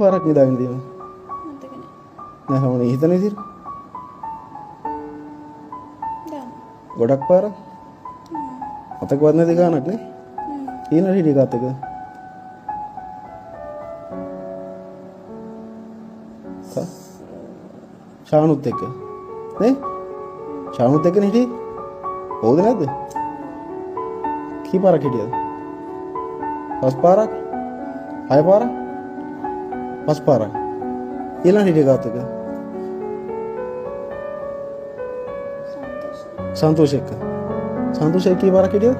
පාරක් නිදාගෙන තියෙනවා. මතක නෑ. නෑ හැමෝම හිතන විදිහට. දාන්න. ගොඩක් පාරක්. මතකවත් නැති ගානක් නේ. ඊන හිටිය එකත් එක. ශානුත් එක්ක. නේ? ශානුත් එක්කනේ හිටියේ. හොද නැද්ද? කී පාරක් හිටියද? පස් පාරක්? හය පාරක්? පස් පාරක්. ඊළඟ හිටිය එකත් එක. සන්තෝෂ එක්ක. සන්තෝෂ එක්ක කී පාරක් හිටියද?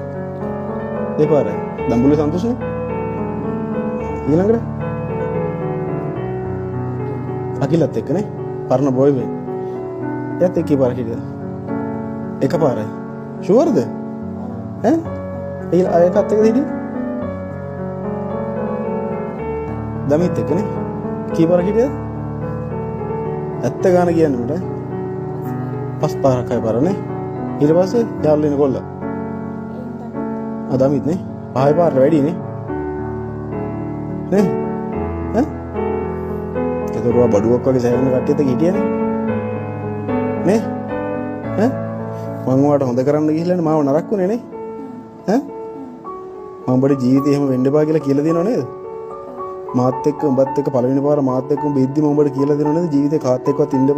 දෙපාරයි. දඹුල්ලේ සන්තෝෂනේ. ඊළඟට අකිලත් එක්කනේ. පරණ බොයි මේ. එයත් එක්ක කී පාරක් හිටියද? එකපාරයි. ෂුවර්ද? ඈ? ඊළඟ එකත් එක්ක හිටියේ? දමිත් එක්කනේ. කී පාරක් හිටියද? ඇත්ත ගාන කියන්නේ මට. පස් පාරක් හය පාරනේ. ඊට පස්සේ යාළුලින කොල්ලා. දමිත් නේ. පහයි පාරට වැඩි නේ. නේ? ඈ? ඒතරුවා බඩුවක් වගේ සෑහෙන කට්ටියත් හිටියනේ. නේ? ඈ? මම ඔයාලට හොඳ කරන්න ගිහිල්ලානේ මාව නරක්ුනේ නේ. ඈ? මම ඔබට ජීවිතේ එහෙම වෙන්න බෑ කියලා දෙනව නේද? මාත් එක්ක උඹත් එක්ක පළවෙනි පාර මාත් එක්ක උඹ ඉද්දි මම ඔබට කියලා දෙනව නේද ජීවිතේ කාත් එක්කවත් ඉන්න බෑ.